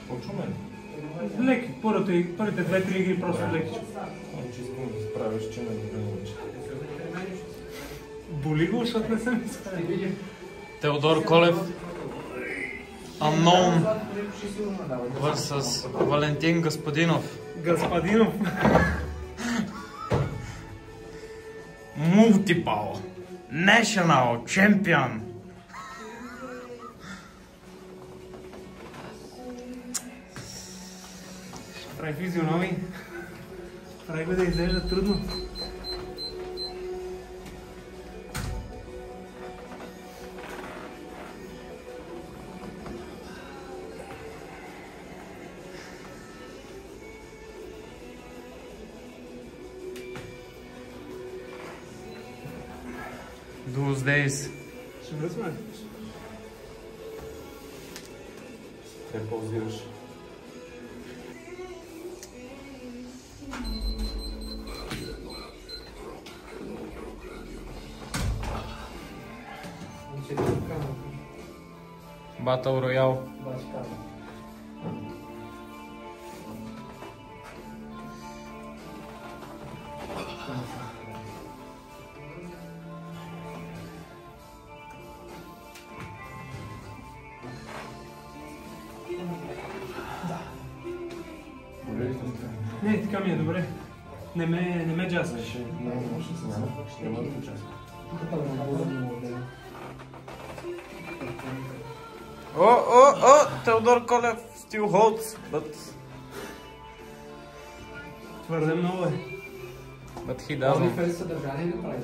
Почваме. Леки, първите 2-3 игри просто леки. Че искам да справиш, че не научи. Боли го, защото не съм изправил. Теодор Колев. Unknown vs. Валентин Господинов. Господинов. Multiple National Champion. Прави физиономии. Прави го да изглежда трудно. Those days. Ще връзваме. Те паузираш. Battle Royale. Не, така ми е добре. Не ме джаскаш. Няма да участвам. Теодор Колев still holds, Твърде много е. but he doesn't. Съдържание не прави.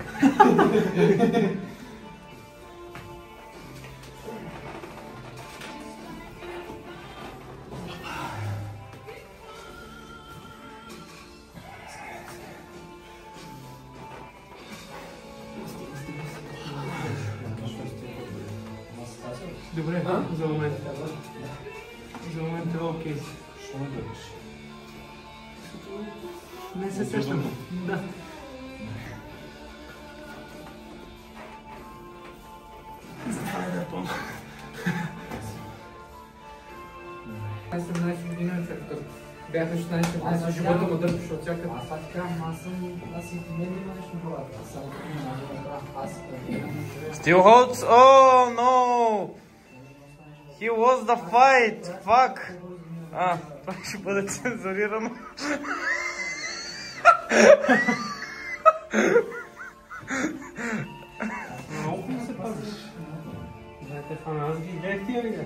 Добре, за момента. За момента е окей. Що ме държиш? Не се сещам. Да. Това е да помня. 17 години, като бях на 16 живота му дърпаш от всякъде. Аз така, аз и мен има нещо в главата. Аз само аз Still holds? Oh no! He was the fight! Fuck! Това ще бъде цензурирано. Много ми се пазиш. Знаете, фана, аз ги гледах тия видео.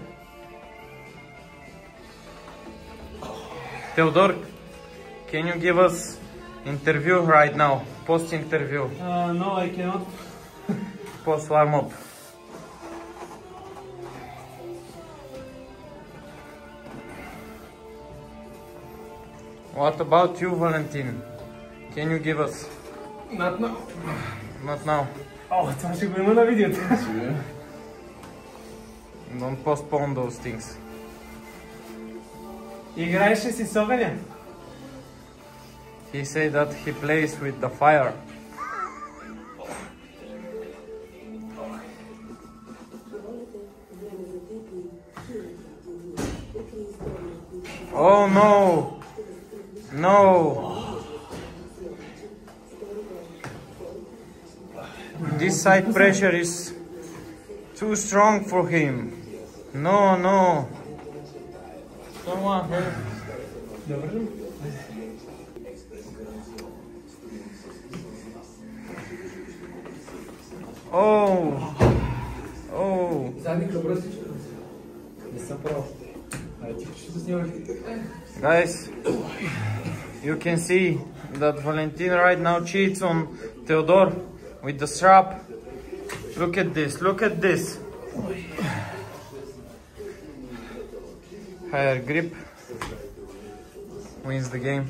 Теодор, can you give us interview right now? Post interview. No, I cannot. Post warm up. What about you, Valentin? Can you give us? Not now. Not now. О, това ще го има на видеото. Don't postpone those things. Играеш ли си с огъня? He said that he plays with the fire. Oh no! No! This side pressure is too strong for him. No, no. Someone help. Добре. Oh! Oh! Задни кръбра всичко. Не съм прав. Ти ще се снимаш. Guys, you can see that Valentin right now cheats on Theodor with the strap. Look at this, look at this. Higher grip wins the game.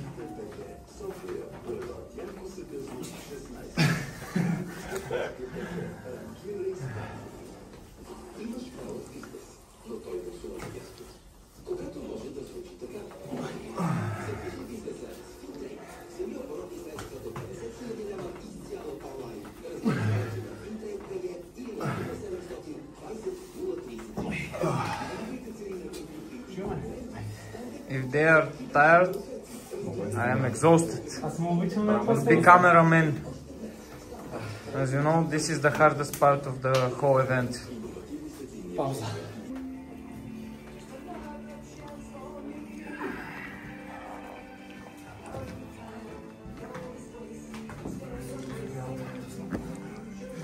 If they are tired, I am exhausted. Аз му обичам да The cameraman. As you know, this is the hardest part of the whole event. Пауза.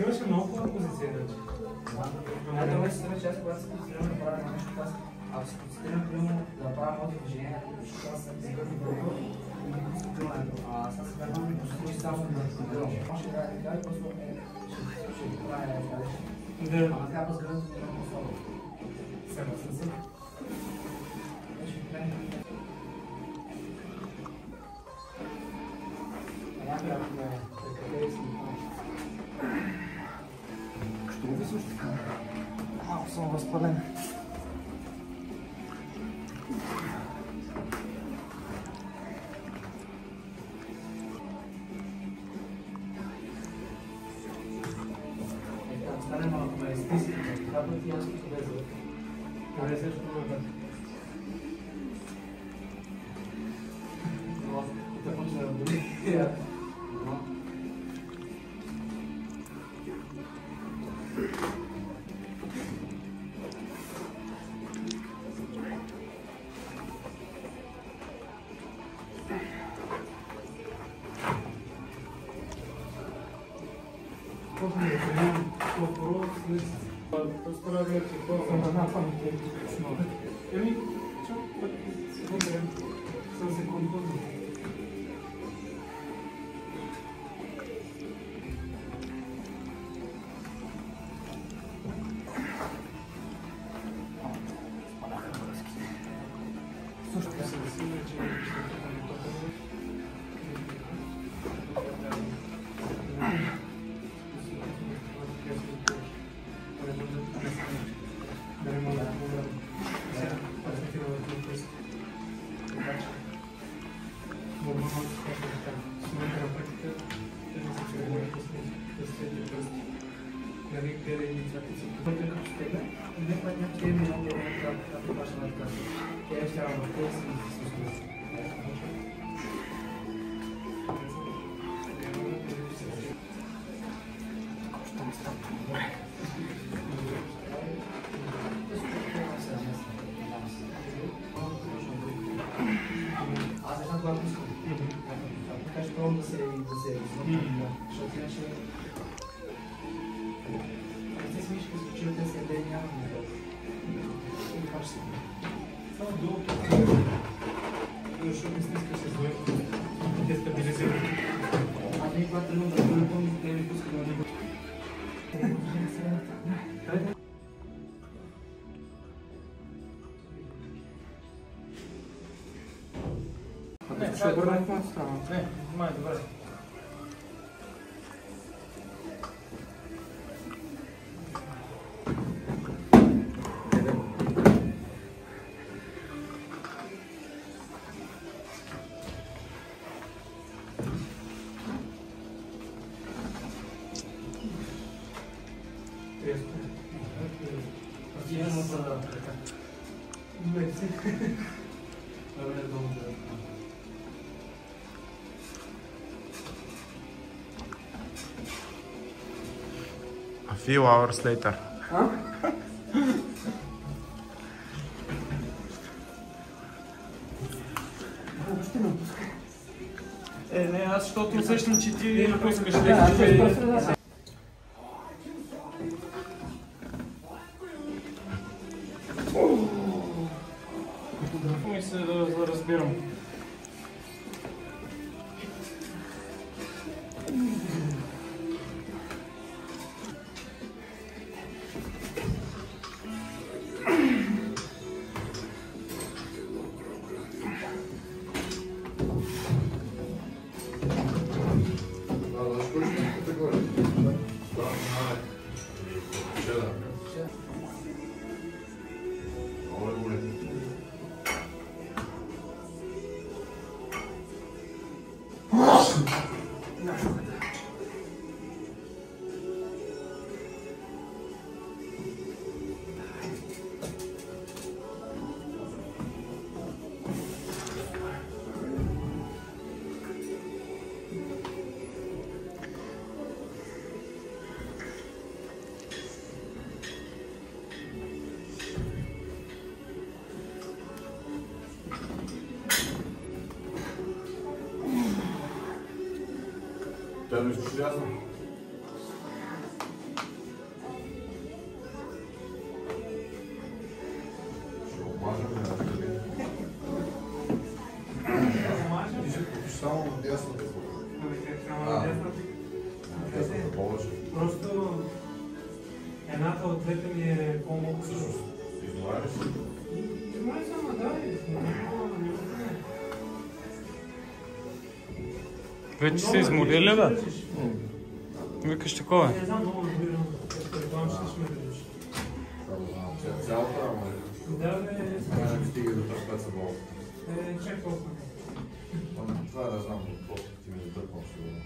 Имаше много хубава позиция, вече. Това се случва, аз когато се концентрирам да правя нещо, ако се концентрирам примерно да правя моето движение, защото аз съм изгърни върху и не концентрирането, аз съм сега да ми послужи само да концентрирам. Може да е така и просто ще го правя така. А така възгърнато не имам особено. Сега съм си. Някой ако ме прекратя и си Що ви също така? малко съм възпален. Стане малко ме изтискате, това пъти аз тук влезе. Това е също добре. Но да почне да боли. Колко ми е приемам по-първо, след по-скоро да ти Еми, чак пък секунда, съм секунда. Също се сигурен, че аз не знам това пускам. Така ще пробвам да се измъкна, защото иначе... Не се смиш, като случи от тези къде няма да ми дълго. И това ще се бъде. това е долу, защото не искаш да се зле. Те стабилизират. Аз не когато тръгвам да бъдам, те ми пускат да не бъдат. Ще обърнем това става. Не, май добре. A few hours later. Не, аз защото усещам, че ти напускаш леко. Мисля да разбирам. Той ми искаш ясно. Ще обмажем ли на тебе? Ти ще купиш само в дясната. Дясната повече. Просто едната от двете ми е по-малко. Всъщност, изговаряш ли? Май само да, Вече се изморили, бе? Викаш такова. Не знам, много разбирам. Предполагам, че ще ме гледаш. Цялата рама ли? Да, бе, Може би стига до трапеца болка. чак толкова. Това не знам, какво ти ми затърпвам сигурно.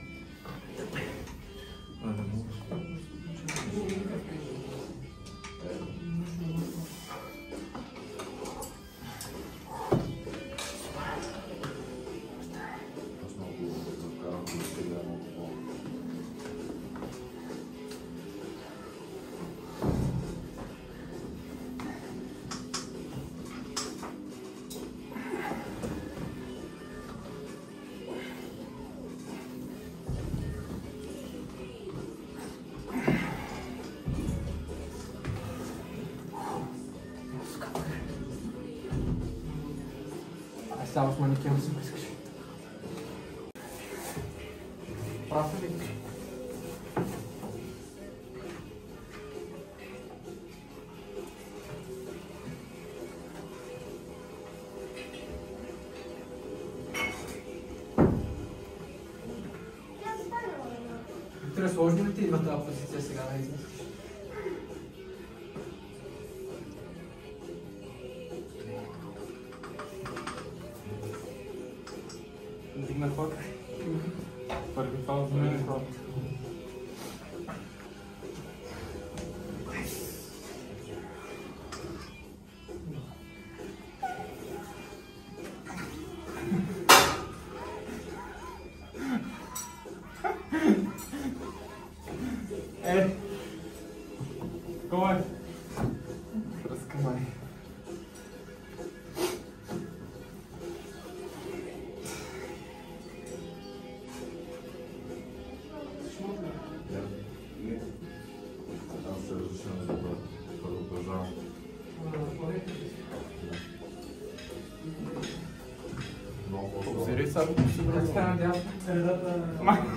Става в манекен си искаш. Прав ли? Трябва сложно ли ти идва тази позиция сега да измислиш? Дигна ход. Първи фал за мен ход. Кой е? Разкамай. Аз се разрешавам за първо държавам. Много по-слабо.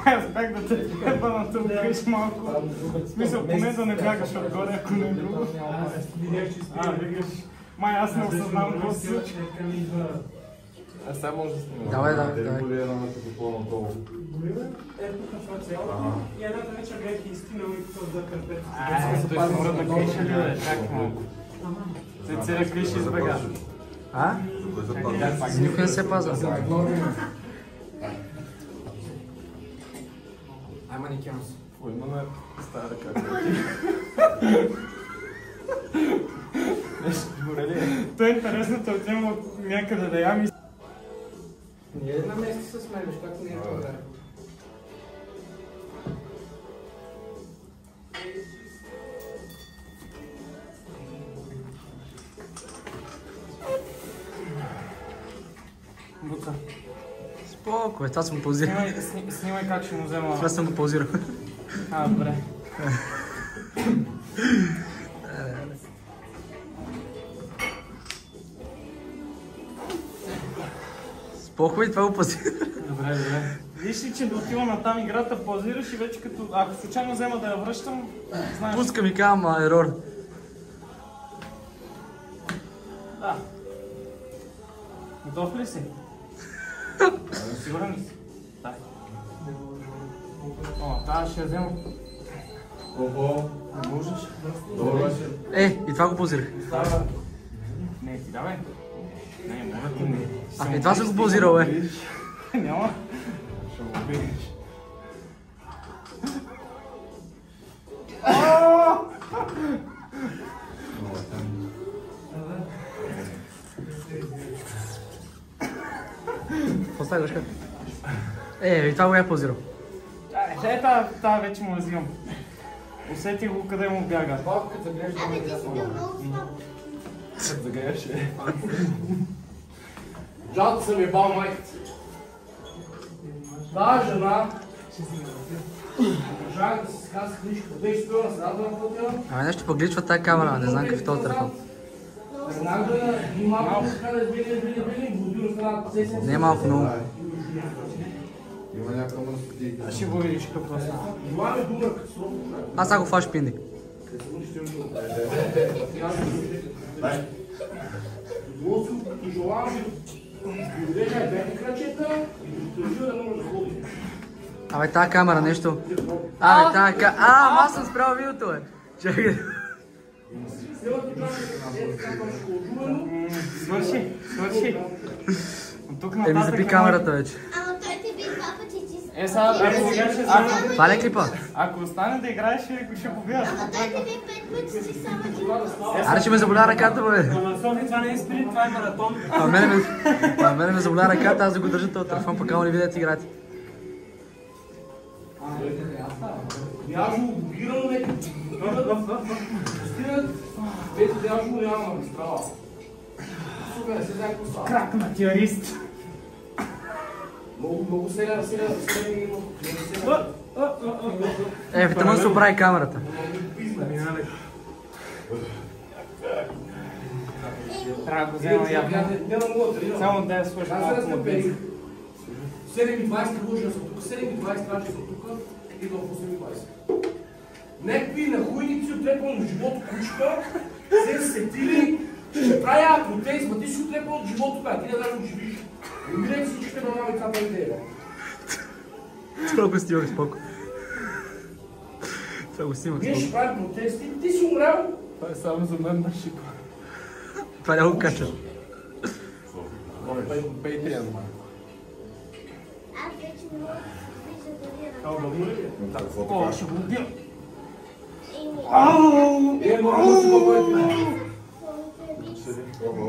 Аз бях да те еба на тълкаш малко. В смисъл, поне да не бягаш отгоре, ако не е друго. Викаш. Май аз не осъзнавам какво се случи. Аз сега може да снимам. Давай. Те боли една като по-надолу. Е, тук това цяло. И едната вечер бях изтинал и това за кърпет. Той се мора да крише ли, бе? Как малко? Те цера криш избега. А? Никой не се паза. Ай, манекен си. Имаме стара ръка. Той е интересно, те отнема някъде да ям и... Ние на место с мен, както не е това. Буца. Спокой, това съм го паузирал. Снимай как ще му взема... Това съм го паузирал. Добре. Спокой, това го паузирал. Добре. Виж ли, че да отива на там играта, паузираш и вече като... Ако случайно взема да я връщам, знаеш... Пуска ми кама, ерор. Да. Готов ли си? Сигурен ли си? Да. О, тази ще я взема. Охо. Не можеш? Добре. И това го паузирах. Става. Не, ти давай. Не, моля ти не. И това съм го паузирал, Няма. Ще го видиш. Постави грешка. И това го я паузирал. Та вече му я взимам. Усети го къде му бяга. Като загледаш да ме Като загрееш е. Жалата съм ебал майката. Да, жена. Държава да си казах книжка. Беше спил на средата на хотела. Ами нещо погличва тази камера, не знам какъв е този телефон. Веднага да ни малко така да били, води на средата. Не е малко много. Има някакъв мъжки. Ще го видиш какво става. Желаме дума като срок. Аз ако фаш пинди. Желаме да бяхте крачета и да може да ходи. Абе тази камера нещо. Абе тази камера. Аз съм спрял видеото, бе. Чакай. Свърши. Оттук нататък... Еми запи камерата вече. Ама той те би два пъти, че си... Това ли е клипа? Ако остане да играеш, ще победаш. Ама той те би 5 пъти, че само ти... Аре, че ме заболя ръката, бе. Ама Софи, това не е спринт, това е маратон. А мене ме заболя ръката, аз да го държа този телефон, пък не видят играти. Дяжно блокирано нека. Стигат, ето дяжно няма магистрала. Супер, се знае какво става. Крак на теорист. Много сега има. Витамин се оправи камерата. Трябва да го взема явно. Не на мулата, Само да я сложи аз малко сега на сме бензин. 7,20 вложа съм тук, 7,20 трача съм тук и до 8,20. Некви нахуйници отрепвам в живото кучка, се сетили, ще правя протест, ма ти си отрепвал от живото, бе, ти не знаеш да живиш. Умирай всичките на мама и цапа и тебе. Толкова стига споко. Това го снимах Ние ще споко. правим протести, ти си умрял. Това е само за мен на шипа. Това няма го кача. Пейтриан. Аз вече не мога да вижда дали е О, ще го убия.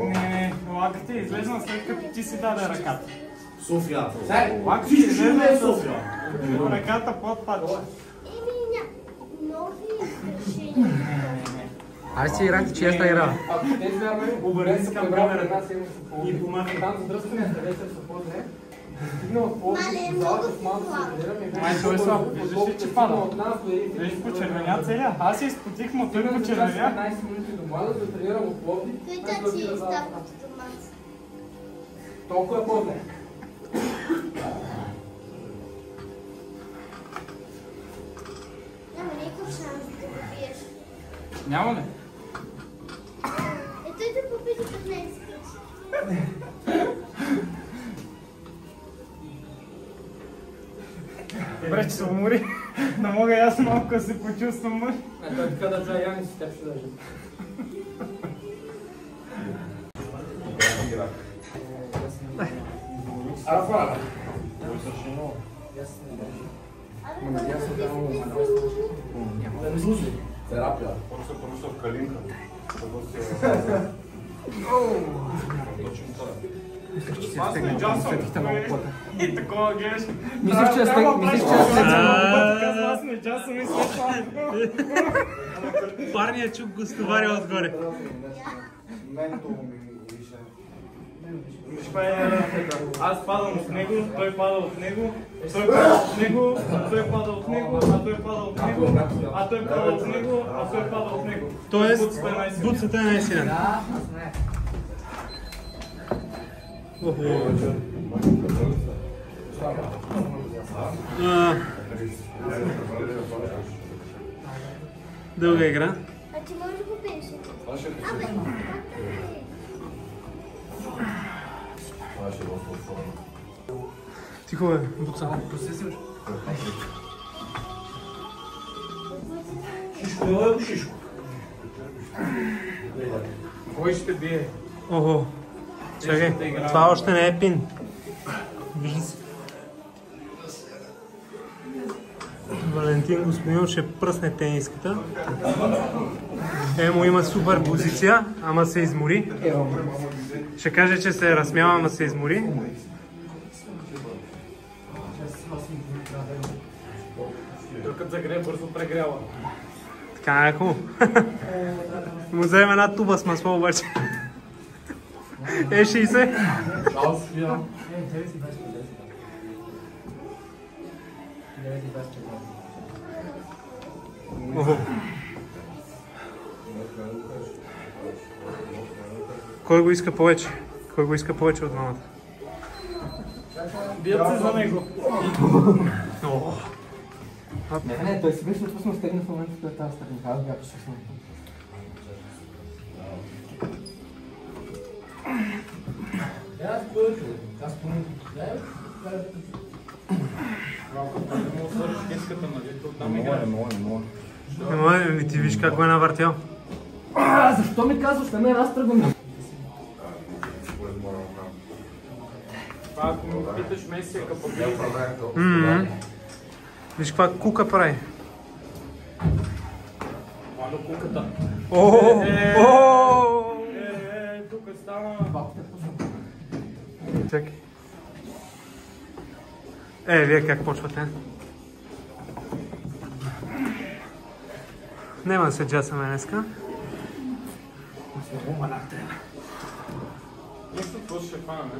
Не, лаката е излезна след като ти си даде ръката. София. Лаката Всички е живее в излезна София. ръката под падва. нови решения. Аре си играхте, че аз тази игра. Ако те вярваме, Обърни се към камерата и и помахай. там задръсканията вече са по-зле. Стигна от по-зле, Мале, залата много в малко слабо. се гледаме. Май, той е слабо. Виждаш ли, че пада? От нас до едите. Виж почервеня целия. Аз се изпотих, но той Стигна за час почервеня. 15 минути до Млада, да тренирам от Пловдив. Той аз тачи да и залата. става като томат. Толкова е по-зле. Няма никакъв шанс да го биеш. Няма ли? Той да попита 15 пъти. Добре, че се умори. Не мога и аз малко да се почувствам мъж. Той така държа Яни си теб ще държа. Арафа. Терапия. Просто в калинка. И такова гледаш. Мислих, че е след... Аз не джасвам и след това. Парният чук го стоваря отгоре. Ментол ми више. Аз падам от него, той пада от него, той пада от него, а той пада от него, а той пада от него, а той пада от него, а той пада от него. Тоест, буцата е най-силен. Да, аз не. Дълга игра. А ти може да го пиеш? Абе, как да не? Това ще е доста форма. Тихо бе, буца. Шишко, ело шишко. Кой ще бие? Ого. Чакай, това още не е пин. Вижда се. Валентин Господинов ще пръсне тениската. Емо има супер позиция, ама се измори. Ще каже, че се разсмява, ама се измори. Докато загрее, бързо прегрява. Така е хубаво. Му вземе една туба с масло обаче. Е 60. Чао, София. Охо. Кой го иска повече? Кой го иска повече от двамата? Бият се за него. Не, той си беше отпуснал стегна в момента, той тази страни. Аз бях шестна. Аз повече. Аз поне. Малко не мога да свършиш кеската, нали? Оттам Не играе. мога. Не може, ти виж как го е навъртял. Защо ми казваш? Не ме разтръгвам. Това ако ме питаш Меси е капабил. Виж каква кука прави. Мало куката. Тук стана... Чакай. Вие как почвате? Нема да се джасаме днеска. Нищо, какво ще хванаме?